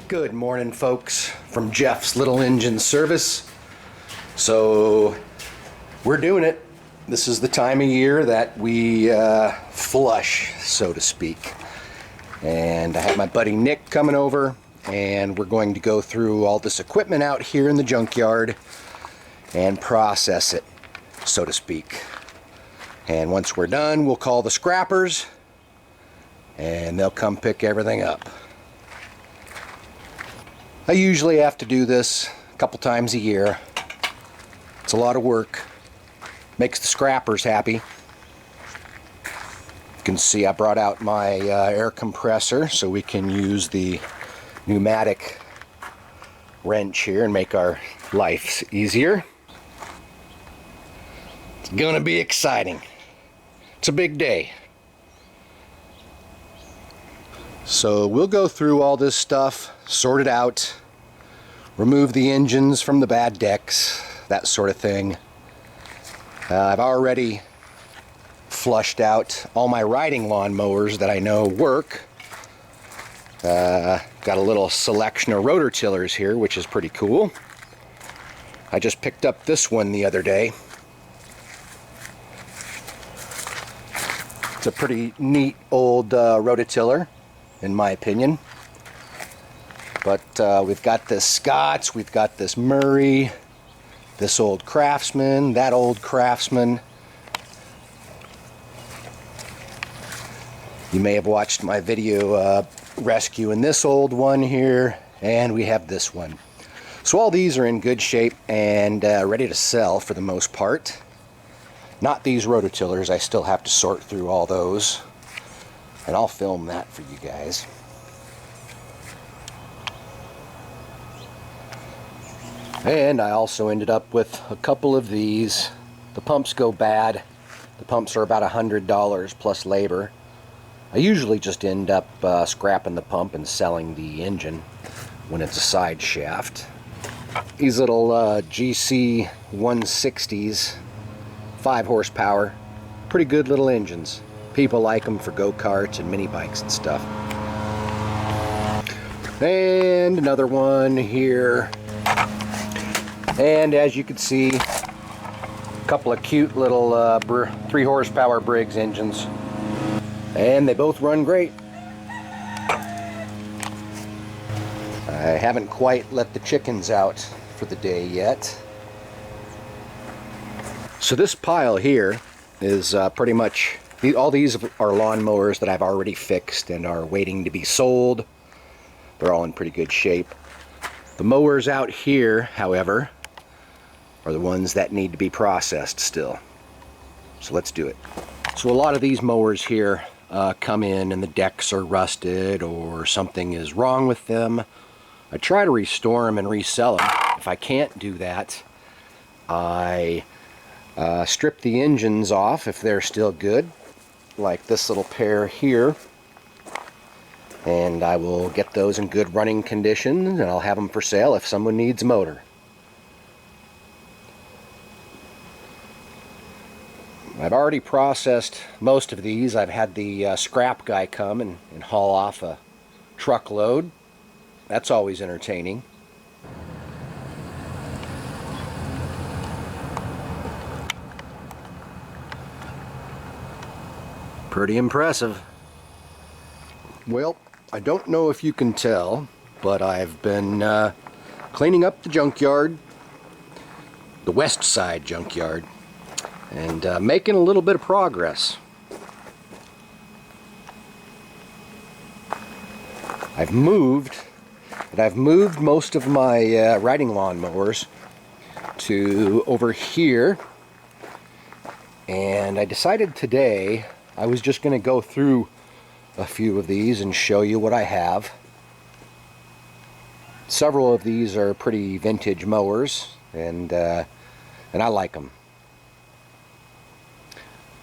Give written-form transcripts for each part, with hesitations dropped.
Good morning, folks, from Jeff's Little Engine Service. So we're doing it. This is the time of year that we flush, so to speak. And I have my buddy Nick coming over, and we're going to go through all this equipment out here in the junkyard and process it, so to speak. And once we're done, we'll call the scrappers and they'll come pick everything up. I usually have to do this a couple times a year. It's a lot of work. Makes the scrappers happy. You can see I brought out my air compressor so we can use the pneumatic wrench here and make our life easier. It's gonna be exciting. It's a big day. So we'll go through all this stuff, sort it out, remove the engines from the bad decks, that sort of thing. I've already flushed out all my riding lawn mowers that I know work. Got a little selection of rotor tillers here, which is pretty cool. I just picked up this one the other day. It's a pretty neat old rototiller, in my opinion. But we've got this Scots, we've got this Murray, this old Craftsman, that old Craftsman. You may have watched my video rescuing this old one here, and we have this one. So all these are in good shape and ready to sell for the most part. Not these rototillers, I still have to sort through all those. And I'll film that for you guys. And I also ended up with a couple of these. The pumps go bad. The pumps are about $100 plus labor. I usually just end up scrapping the pump and selling the engine when it's a side shaft. These little GC 160s, 5 horsepower, pretty good little engines. People like them for go-karts and mini bikes and stuff. And another one here. And as you can see, a couple of cute little 3 horsepower Briggs engines. And they both run great. I haven't quite let the chickens out for the day yet. So this pile here is pretty much, all these are lawn mowers that I've already fixed and are waiting to be sold. They're all in pretty good shape. The mowers out here, however, are the ones that need to be processed still. So let's do it. So a lot of these mowers here come in and the decks are rusted or something is wrong with them. I try to restore them and resell them. If I can't do that, I strip the engines off if they're still good, like this little pair here, and I will get those in good running condition and I'll have them for sale if someone needs a motor. I've already processed most of these. I've had the scrap guy come and haul off a truckload. That's always entertaining. Pretty impressive. Well, I don't know if you can tell, but I've been cleaning up the junkyard, the west side junkyard, and making a little bit of progress. I've moved most of my riding lawn mowers to over here, and I decided today I was just going to go through a few of these and show you what I have. Several of these are pretty vintage mowers, and I like them.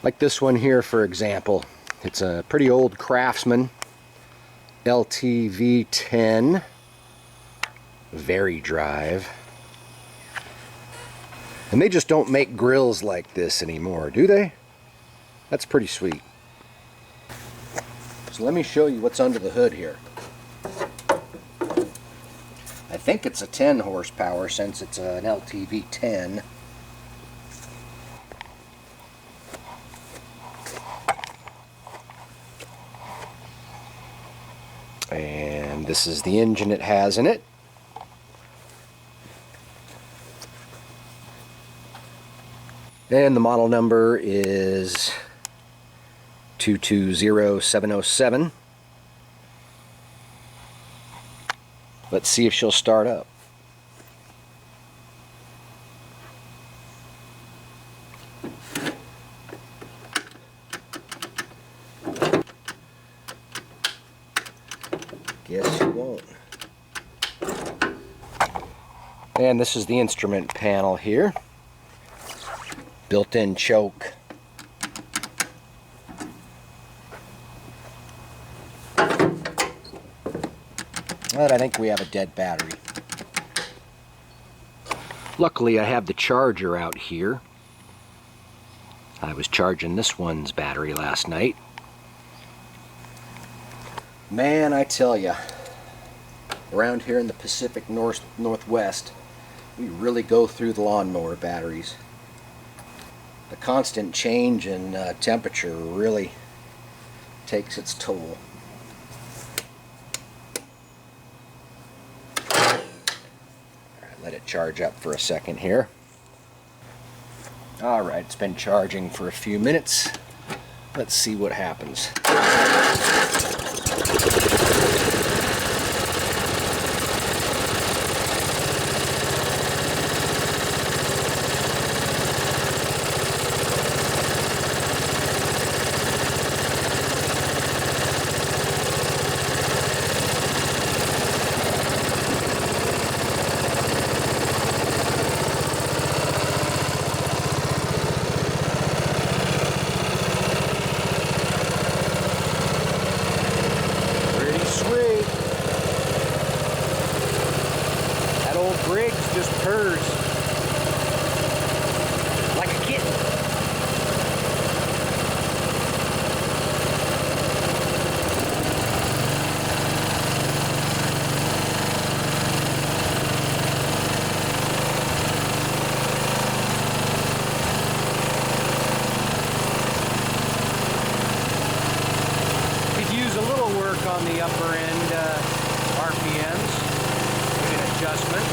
Like this one here, for example. It's a pretty old Craftsman LTV10 Very Drive. And they just don't make grills like this anymore, do they? That's pretty sweet. So let me show you what's under the hood here. I think it's a 10 horsepower since it's an LTV 10. And this is the engine it has in it. And the model number is 220707. Let's see if she'll start up. Guess you won't. And this is the instrument panel here. Built-in choke. But I think we have a dead battery. Luckily I have the charger out here. I was charging this one's battery last night. Man, I tell ya, around here in the Pacific Northwest, we really go through the lawnmower batteries. The constant change in temperature really takes its toll. Alright, let it charge up for a second here. Alright, it's been charging for a few minutes. Let's see what happens. Briggs just purrs like a kitten. Could use a little work on the upper end RPMs, an adjustment.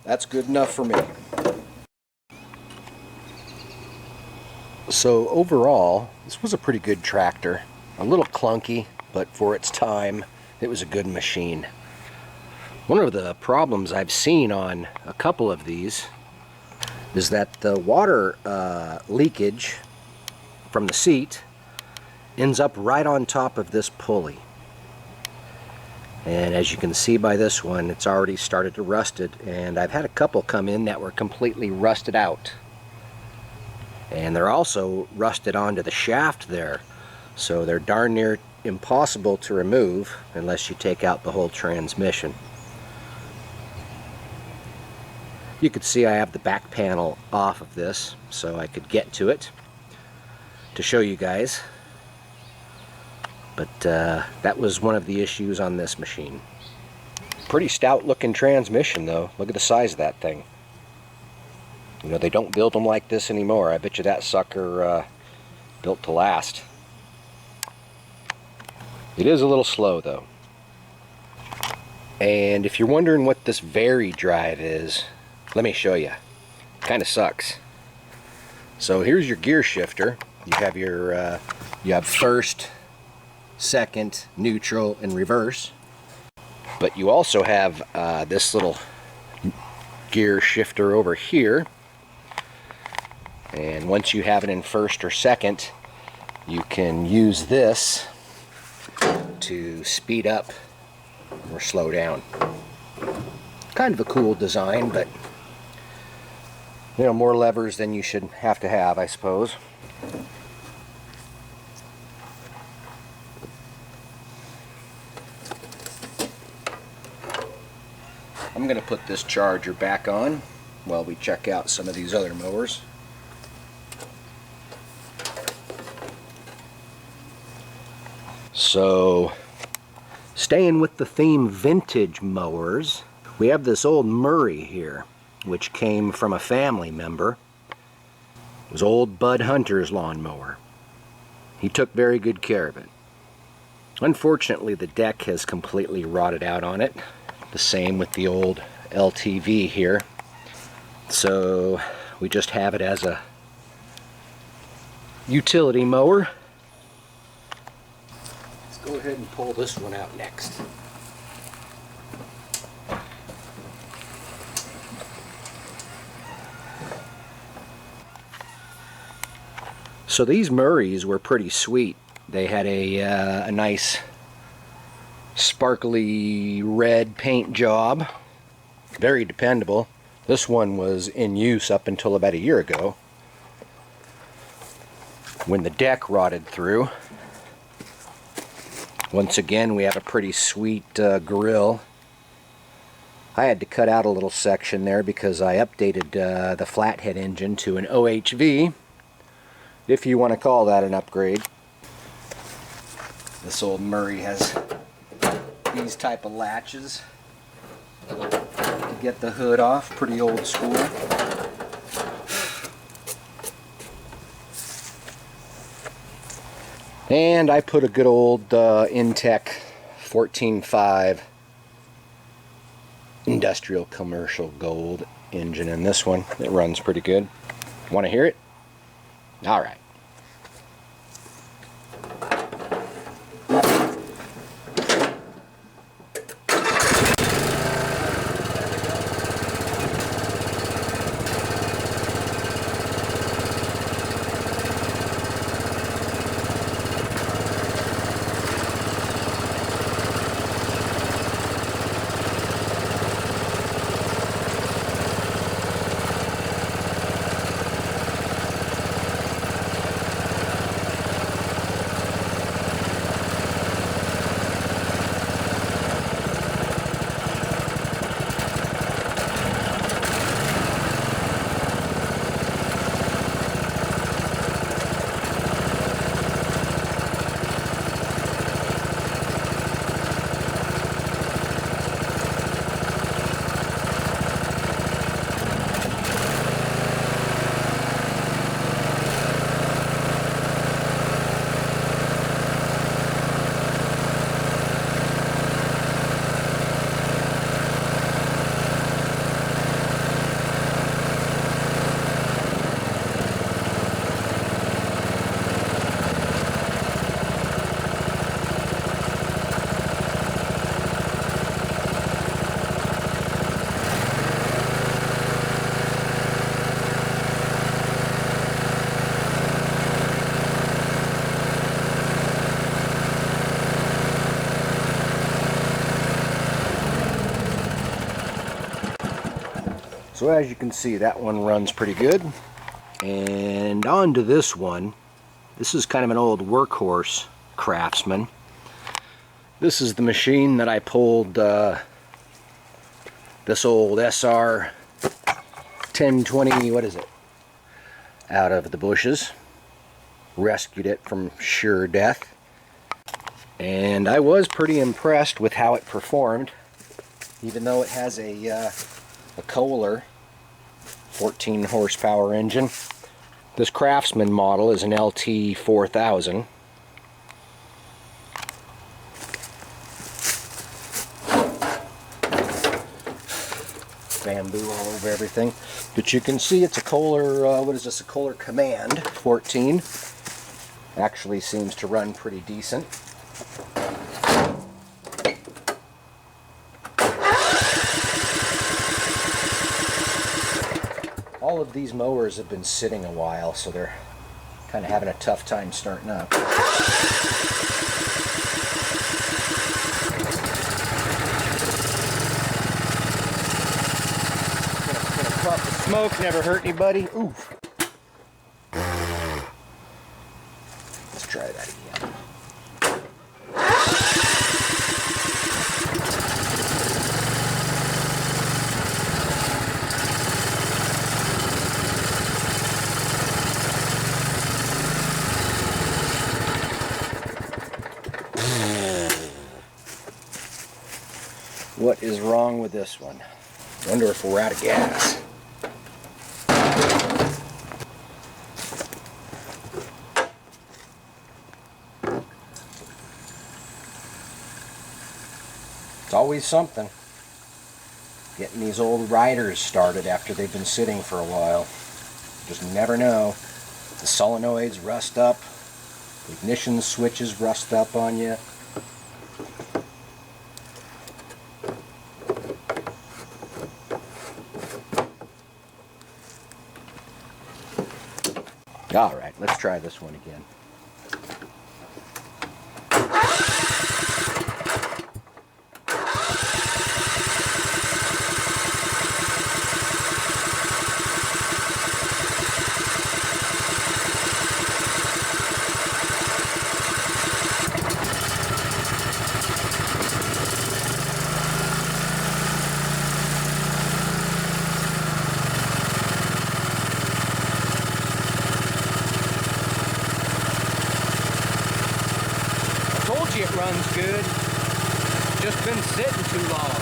That's good enough for me. So overall, this was a pretty good tractor. A little clunky, but for its time, it was a good machine. One of the problems I've seen on a couple of these is that the water leakage from the seat ends up right on top of this pulley. And as you can see by this one, it's already started to rust it, and I've had a couple come in that were completely rusted out. And they're also rusted onto the shaft there, so they're darn near impossible to remove unless you take out the whole transmission. You can see I have the back panel off of this so I could get to it to show you guys. But that was one of the issues on this machine. Pretty stout looking transmission though. Look at the size of that thing. You know, they don't build them like this anymore. I bet you that sucker built to last. It is a little slow though. And if you're wondering what this vary drive is, let me show you. Kind of sucks. So here's your gear shifter. You have your you have first, second, neutral, and reverse. But you also have this little gear shifter over here. And once you have it in first or second, you can use this to speed up or slow down. Kind of a cool design, but you know, more levers than you should have to have, I suppose. I'm going to put this charger back on while we check out some of these other mowers. So, staying with the theme vintage mowers, we have this old Murray here, which came from a family member. It was old Bud Hunter's lawnmower. He took very good care of it. Unfortunately, the deck has completely rotted out on it. The same with the old LTV here. So we just have it as a utility mower. Let's go ahead and pull this one out next. So these Murrays were pretty sweet. They had a nice sparkly red paint job. Very dependable. This one was in use up until about a year ago, when the deck rotted through. Once again, we have a pretty sweet grill. I had to cut out a little section there because I updated the flathead engine to an OHV, if you want to call that an upgrade. This old Murray has these type of latches to get the hood off, pretty old school. And I put a good old Intech 14.5 industrial commercial gold engine in this one. It runs pretty good. Want to hear it? All right. So as you can see, that one runs pretty good. And on to this one. This is kind of an old workhorse Craftsman. This is the machine that I pulled this old SR 1020, what is it, out of the bushes. Rescued it from sure death. And I was pretty impressed with how it performed, even though it has a Kohler 14 horsepower engine. This Craftsman model is an LT 4000. Bamboo all over everything. But you can see it's a Kohler, what is this, a Kohler Command 14. Actually seems to run pretty decent. All of these mowers have been sitting a while, so they're Kind of having a tough time starting up. Gonna puff the smoke, never hurt anybody. Oof. Let's try that again. What is wrong with this one? Wonder if we're out of gas. It's always something. Getting these old riders started after they've been sitting for a while. Just never know. The solenoids rust up. The ignition switches rust up on you. Alright, let's try this one again. It runs good, just been sitting too long.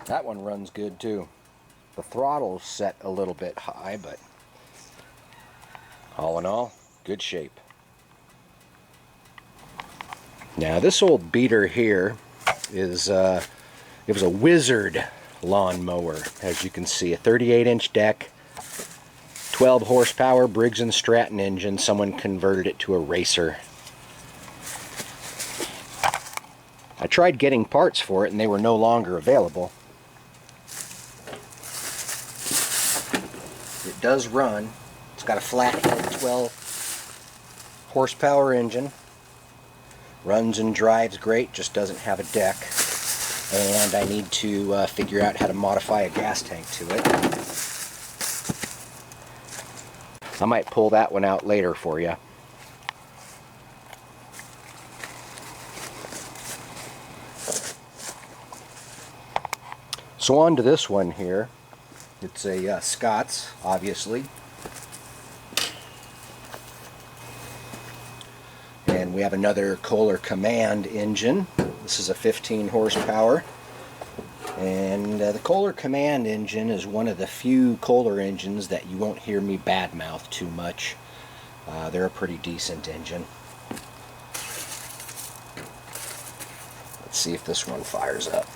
That one runs good too. The throttle's set a little bit high, but all in all, good shape. Now this old beater here is it was a Wizard lawnmower, as you can see, a 38-inch deck, 12 horsepower Briggs and Stratton engine. Someone converted it to a racer. I tried getting parts for it and they were no longer available. It does run. It's got a FLATHEAD 12 horsepower engine. Runs and drives great, just doesn't have a deck. And I need to figure out how to modify a gas tank to it. I might pull that one out later for you. So on to this one here. It's a Scots, obviously. And we have another Kohler Command engine. This is a 15 horsepower. And the Kohler Command engine is one of the few Kohler engines that you won't hear me badmouth too much. They're a pretty decent engine. Let's see if this one fires up.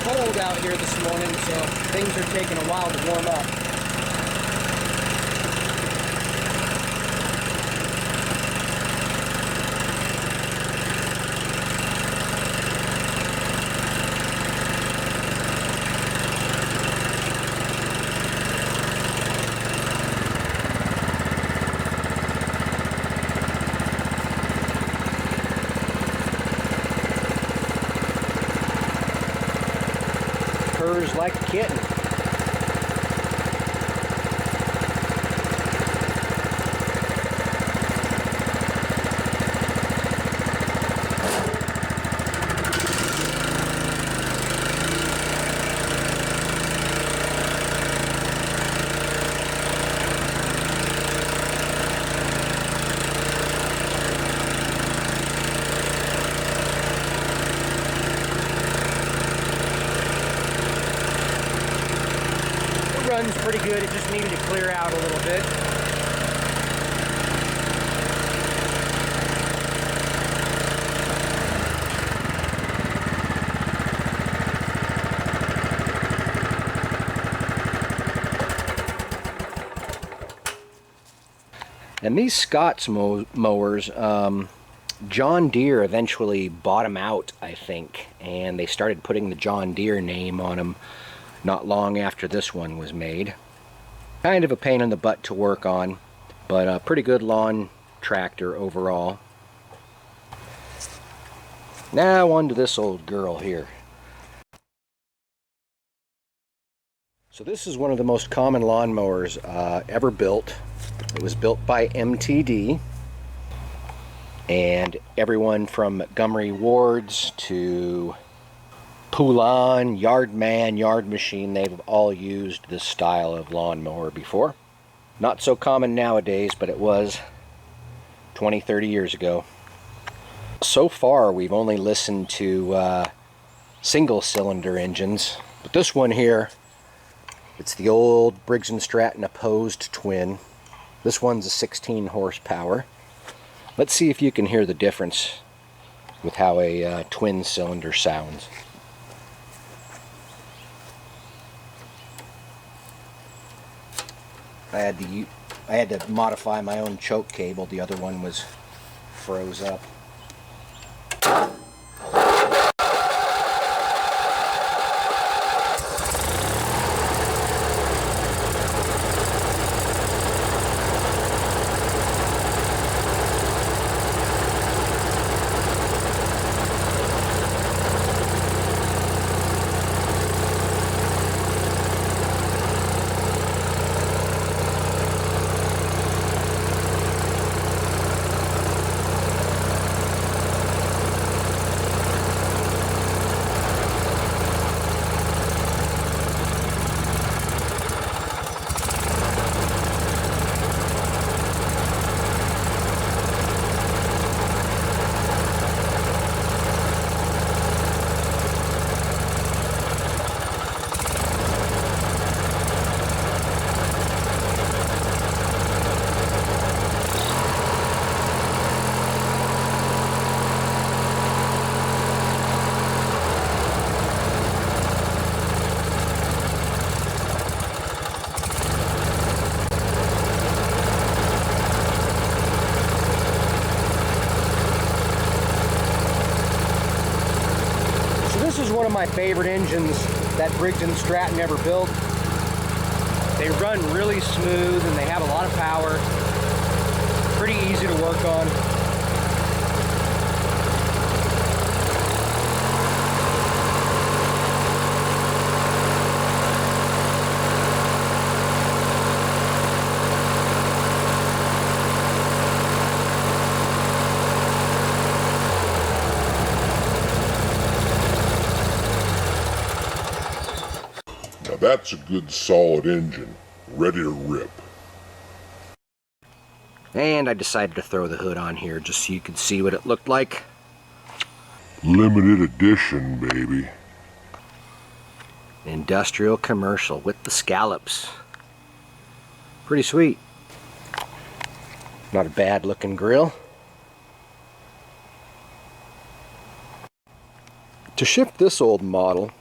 cold out here this morning, so things are taking a while to warm up. Purrs like a kitten. Runs pretty good, it just needed to clear out a little bit. And these Scots mowers, Jon Deer eventually bought them out, I think, and they started putting the Jon Deer name on them not long after this one was made. Kind of a pain in the butt to work on, but a pretty good lawn tractor overall. Now on to this old girl here. So this is one of the most common lawnmowers ever built. It was built by MTD, and everyone from Montgomery Wards to Poulan, Yardman, Yard Machine, they've all used this style of lawnmower before. Not so common nowadays, but it was 20, 30 years ago. So far, we've only listened to single-cylinder engines, but this one here, it's the old Briggs and Stratton opposed twin. This one's a 16 horsepower. Let's see if you can hear the difference with how a twin cylinder sounds. I had to modify my own choke cable. The other one was froze up. This is one of my favorite engines that Briggs and Stratton ever built. They run really smooth and they have a lot of power. Pretty easy to work on. That's a good solid engine, ready to rip. And I decided to throw the hood on here just so you could see what it looked like. Limited edition, baby. Industrial commercial with the scallops. Pretty sweet. Not a bad looking grill. To shift this old model,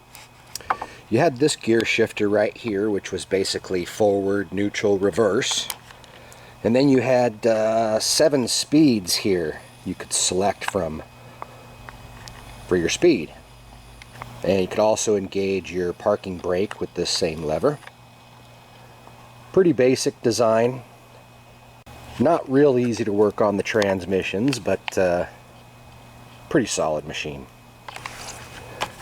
You had this gear shifter right here, which was basically forward, neutral, reverse. And then you had 7 speeds here you could select from for your speed. And you could also engage your parking brake with this same lever. Pretty basic design. Not real easy to work on the transmissions, but pretty solid machine.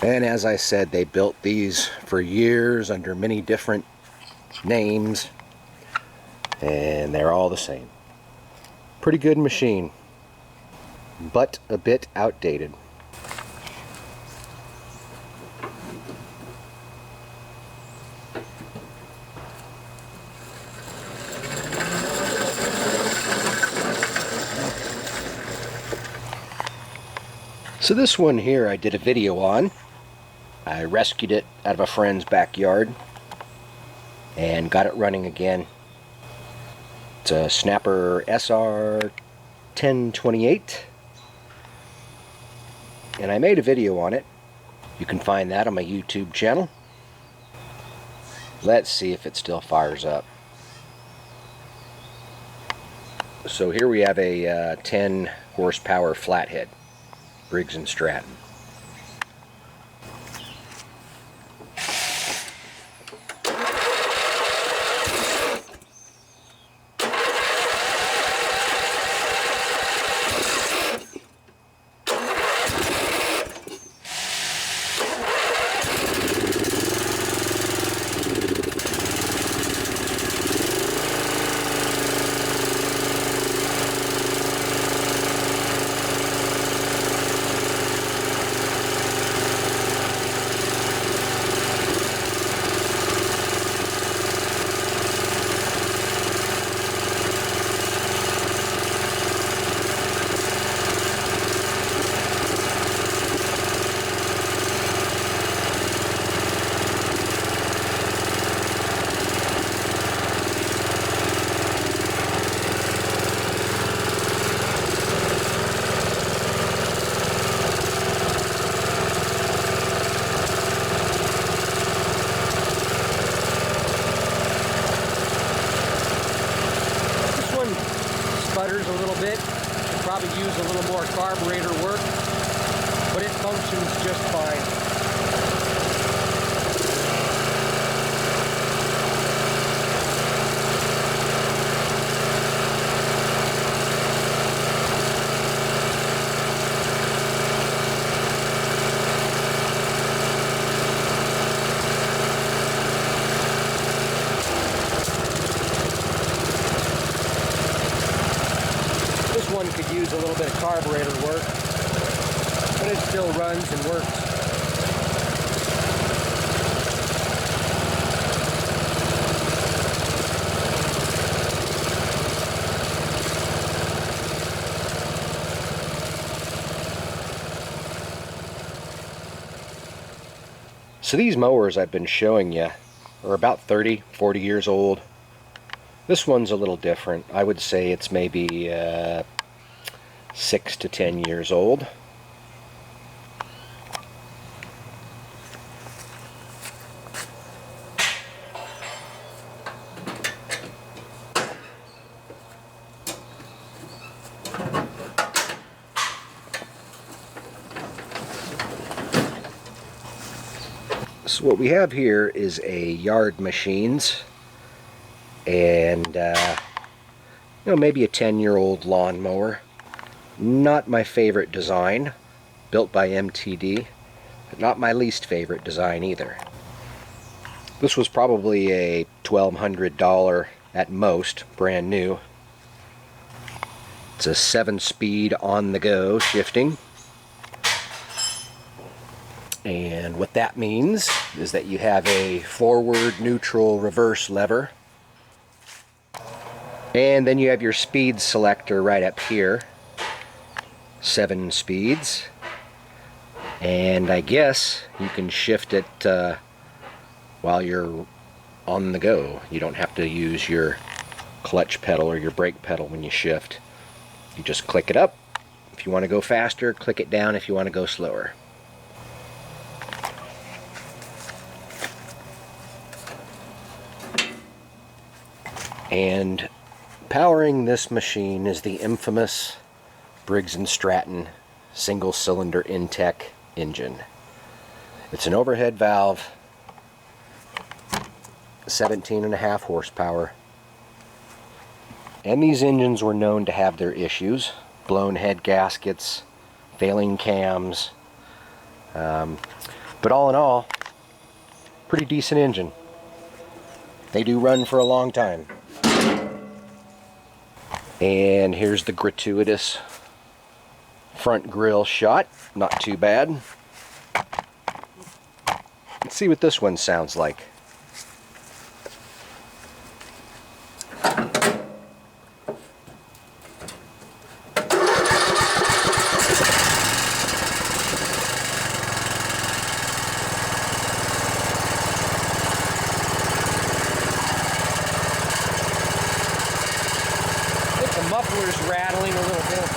And as I said, they built these for years under many different names, and they're all the same. Pretty good machine, but a bit outdated. So this one here I did a video on. I rescued it out of a friend's backyard and got it running again. It's a Snapper SR 1028, and I made a video on it. You can find that on my YouTube channel. Let's see if it still fires up. So here we have a 10 horsepower flathead Briggs and Stratton. Sputters a little bit, could probably use a little more carburetor work, but it functions just fine. One could use a little bit of carburetor work, but it still runs and works. So these mowers I've been showing you are about 30, 40 years old. This one's a little different. I would say it's maybe 6 to 10 years old. So what we have here is a Yard Machines and maybe a 10-year-old lawnmower. Not my favorite design, built by MTD, but not my least favorite design either. This was probably a $1,200 at most, brand new. It's a 7-speed on-the-go shifting. And what that means is that you have a forward, neutral, reverse lever. And then you have your speed selector right up here. 7 speeds, and I guess you can shift it while you're on the go. You don't have to use your clutch pedal or your brake pedal when you shift. You just click it up. If you want to go faster, click it down if you want to go slower. And powering this machine is the infamous Briggs and Stratton single-cylinder Intech engine. It's an overhead valve, 17.5 horsepower. And these engines were known to have their issues. Blown head gaskets, failing cams. But all in all, pretty decent engine. They do run for a long time. And here's the gratuitous front grille shot. Not too bad. Let's see what this one sounds like. The muffler's rattling a little bit.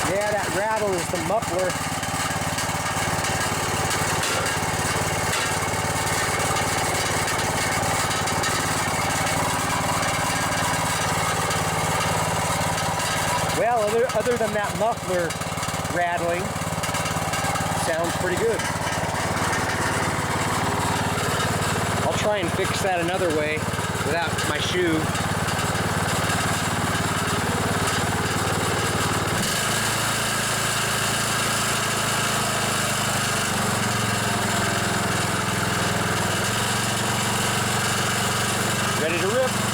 Yeah, that rattle is the muffler. Well, other than that muffler rattling, sounds pretty good. I'll try and fix that another way without my shoe. Ready to rip.